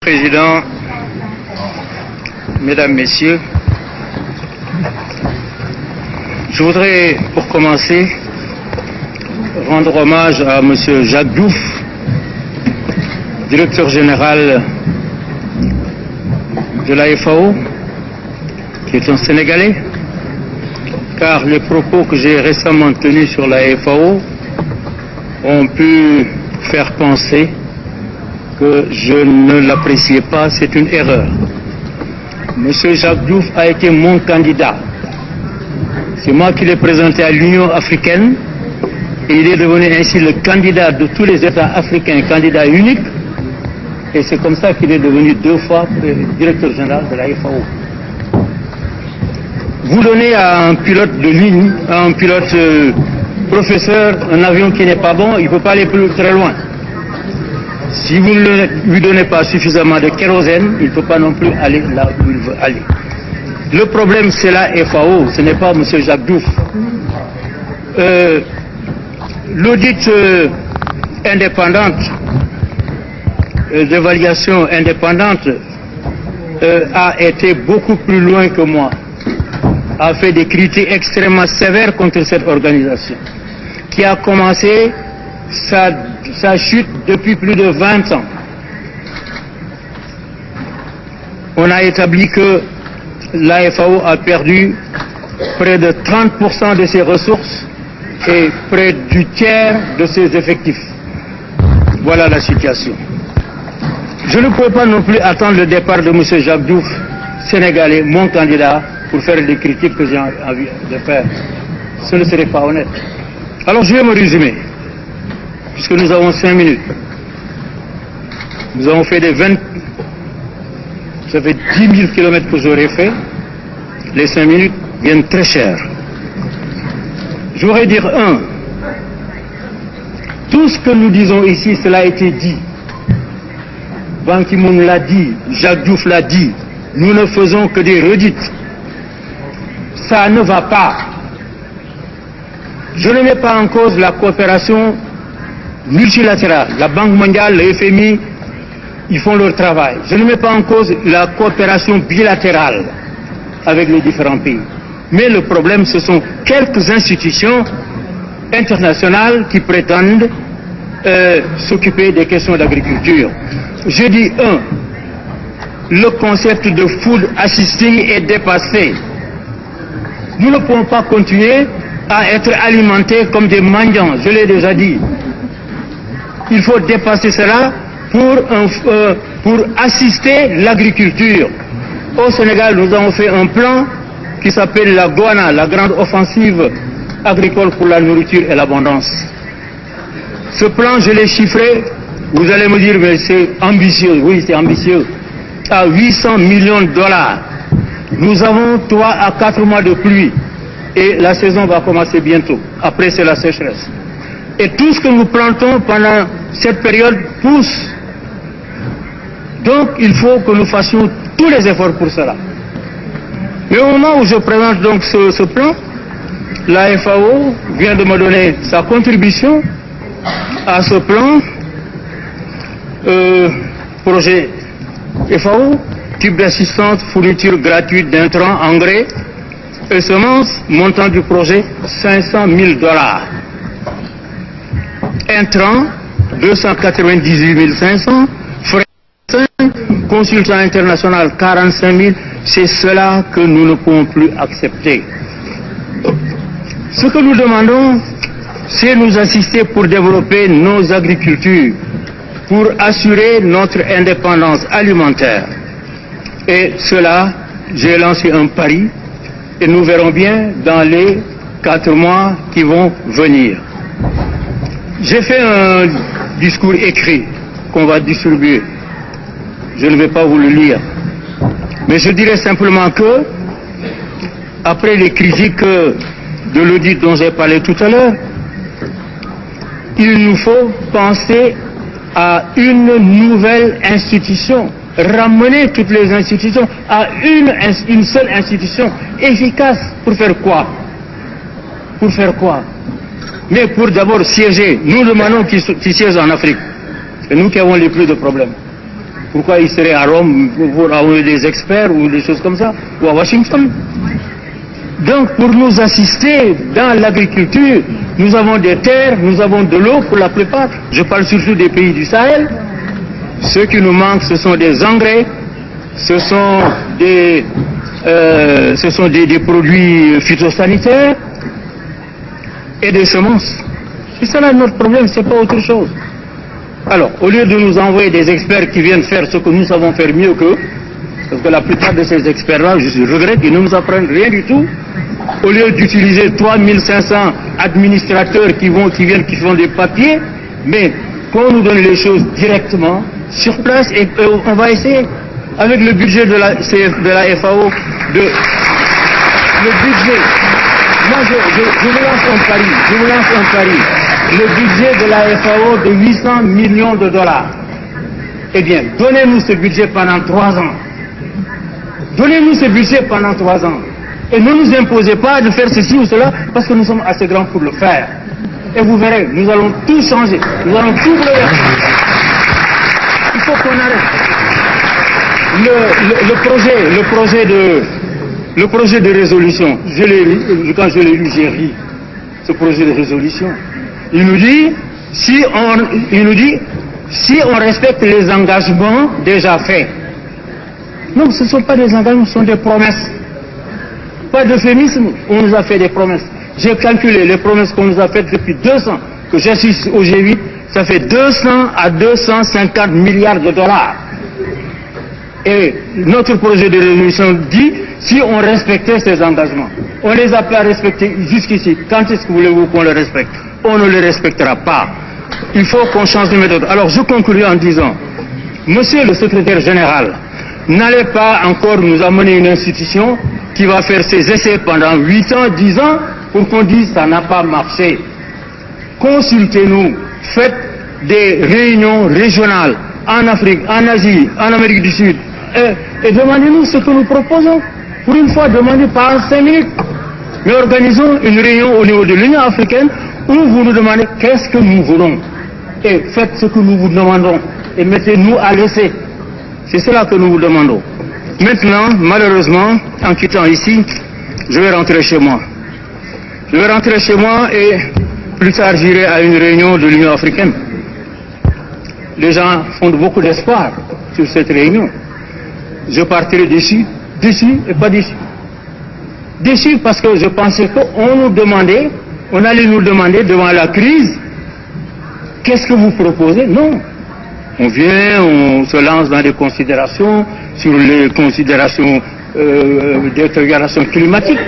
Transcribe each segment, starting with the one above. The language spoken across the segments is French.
Président, Mesdames, Messieurs, je voudrais pour commencer rendre hommage à M. Jacques Diouf, directeur général de la FAO, qui est un Sénégalais, car les propos que j'ai récemment tenus sur la FAO ont pu faire penser que je ne l'appréciais pas, c'est une erreur. Monsieur Jacques Diouf a été mon candidat. C'est moi qui l'ai présenté à l'Union africaine et il est devenu ainsi le candidat de tous les États africains, candidat unique. Et c'est comme ça qu'il est devenu 2 fois directeur général de la FAO. Vous donnez à un pilote de ligne, à un pilote professeur, un avion qui n'est pas bon, il ne peut pas aller très loin. Si vous ne lui donnez pas suffisamment de kérosène, il ne peut pas non plus aller là où il veut aller. Le problème, c'est la FAO, ce n'est pas M. Jacques Diouf. L'audit indépendante, l'évaluation indépendante a été beaucoup plus loin que moi, a fait des critiques extrêmement sévères contre cette organisation, qui a commencé sa chute depuis plus de 20 ans. On a établi que la FAO a perdu près de 30% de ses ressources et près du tiers de ses effectifs. Voilà la situation. Je ne peux pas non plus attendre le départ de M. Jacques Diouf, Sénégalais, mon candidat, pour faire les critiques que j'ai envie de faire. Ce ne serait pas honnête. Alors je vais me résumer, puisque nous avons 5 minutes. Nous avons fait ça fait 10 000 kilomètres que j'aurais fait. Les 5 minutes viennent très cher. Je voudrais dire tout ce que nous disons ici, cela a été dit. Ban Ki-moon l'a dit, Jacques Diouf l'a dit. Nous ne faisons que des redites. Ça ne va pas. Je ne mets pas en cause la coopération multilatérale. La Banque mondiale, le FMI, ils font leur travail. Je ne mets pas en cause la coopération bilatérale avec les différents pays. Mais le problème, ce sont quelques institutions internationales qui prétendent s'occuper des questions d'agriculture. Je dis le concept de food assisting est dépassé. Nous ne pouvons pas continuer à être alimentés comme des mendiants, je l'ai déjà dit. Il faut dépasser cela pour assister l'agriculture. Au Sénégal, nous avons fait un plan qui s'appelle la GOANA, la grande offensive agricole pour la nourriture et l'abondance. Ce plan, je l'ai chiffré, vous allez me dire, mais c'est ambitieux. Oui, c'est ambitieux. À 800 millions de dollars. Nous avons 3 à 4 mois de pluie. Et la saison va commencer bientôt. Après, c'est la sécheresse. Et tout ce que nous plantons pendant cette période pousse. Donc, il faut que nous fassions tous les efforts pour cela. Mais au moment où je présente donc ce plan, la FAO vient de me donner sa contribution à ce plan. Projet FAO, type d'assistance, fourniture gratuite d'intrants, engrais et semences, montant du projet 500 000 dollars. Intrants, 298 500, frais 5, consultant international 45 000, c'est cela que nous ne pouvons plus accepter. Ce que nous demandons, c'est nous assister pour développer nos agricultures, pour assurer notre indépendance alimentaire. Et cela, j'ai lancé un pari, et nous verrons bien dans les 4 mois qui vont venir. J'ai fait un discours écrit qu'on va distribuer. Je ne vais pas vous le lire. Mais je dirais simplement que, après les critiques de l'audit dont j'ai parlé tout à l'heure, il nous faut penser à une nouvelle institution, ramener toutes les institutions à une seule institution efficace. Pour faire quoi? Pour faire quoi? Mais pour d'abord siéger. Nous demandons qu'ils siègent en Afrique. C'est nous qui avons les plus de problèmes. Pourquoi il serait à Rome pour avoir des experts ou des choses comme ça, ou à Washington? Donc, pour nous assister dans l'agriculture, nous avons des terres, nous avons de l'eau pour la plupart. Je parle surtout des pays du Sahel. Ce qui nous manque, ce sont des engrais, ce sont des produits phytosanitaires et des semences. C'est ça là notre problème, c'est pas autre chose. Alors, au lieu de nous envoyer des experts qui viennent faire ce que nous savons faire mieux qu'eux, parce que la plupart de ces experts-là, je regrette, ils ne nous apprennent rien du tout. Au lieu d'utiliser 3500 administrateurs qui viennent, qui font des papiers, mais qu'on nous donne les choses directement, sur place, et on va essayer, avec le budget de la FAO, le budget, moi je vous lance un pari, le budget de la FAO de 800 millions de dollars. Eh bien, donnez-nous ce budget pendant 3 ans. Donnez-nous ce budget pendant 3 ans. Et ne nous imposez pas de faire ceci ou cela, parce que nous sommes assez grands pour le faire. Et vous verrez, nous allons tout changer. Nous allons tout bouleverser. Il faut qu'on arrête. Le projet de résolution, quand je l'ai lu, j'ai ri. Ce projet de résolution. Il nous dit, si on respecte les engagements déjà faits. Non, ce ne sont pas des engagements, ce sont des promesses. Pas d'euphémisme, on nous a fait des promesses. J'ai calculé les promesses qu'on nous a faites depuis 2 ans, que j'assiste au G8, ça fait 200 à 250 milliards de dollars. Et notre projet de résolution dit, si on respectait ces engagements, on les a pas respectés jusqu'ici, quand est-ce que voulez-vous qu'on les respecte? On ne les respectera pas. Il faut qu'on change de méthode. Alors je conclue en disant, monsieur le secrétaire général, n'allez pas encore nous amener une institution qui va faire ses essais pendant 8 ans, 10 ans, pour qu'on dise ça n'a pas marché. Consultez-nous, faites des réunions régionales en Afrique, en Asie, en Amérique du Sud, et demandez-nous ce que nous proposons. Pour une fois, demandez pas en 5 minutes, mais organisons une réunion au niveau de l'Union africaine où vous nous demandez qu'est-ce que nous voulons. Et faites ce que nous vous demandons et mettez-nous à l'essai. C'est cela que nous vous demandons. Maintenant, malheureusement, en quittant ici, je vais rentrer chez moi. Je vais rentrer chez moi et plus tard j'irai à une réunion de l'Union africaine. Les gens font beaucoup d'espoir sur cette réunion. Je partirai déçu et pas déçu. Déçu parce que je pensais on allait nous demander devant la crise, qu'est-ce que vous proposez? Non. On vient, on se lance dans des considérations sur les considérations des dégradations climatiques.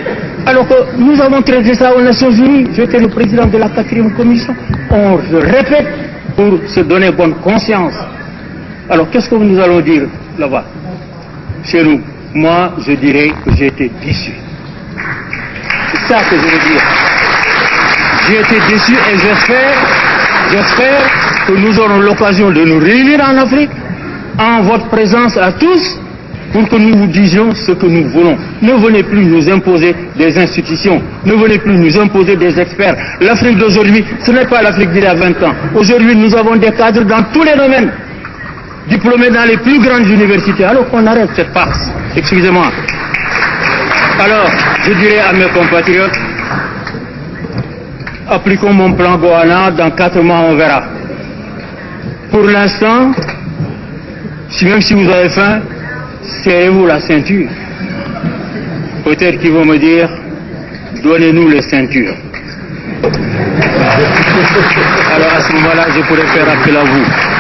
Alors que nous avons traité ça aux Nations Unies. J'étais le président de la 4e commission. On le répète pour se donner bonne conscience. Alors qu'est-ce que nous allons dire là-bas, chez nous? Moi, je dirais que j'ai été déçu. C'est ça que je veux dire. J'ai été déçu et j'espère que nous aurons l'occasion de nous réunir en Afrique, en votre présence à tous, pour que nous vous disions ce que nous voulons. Ne venez plus nous imposer des institutions, ne venez plus nous imposer des experts. L'Afrique d'aujourd'hui, ce n'est pas l'Afrique d'il y a 20 ans. Aujourd'hui, nous avons des cadres dans tous les domaines, diplômés dans les plus grandes universités. Alors qu'on arrête cette farce. Excusez-moi. Alors, je dirais à mes compatriotes, appliquons mon plan Goana, dans 4 mois on verra. Pour l'instant, même si vous avez faim, serrez-vous la ceinture. Peut-être qu'ils vont me dire, donnez-nous les ceintures. Alors à ce moment-là, je pourrais faire appel à vous.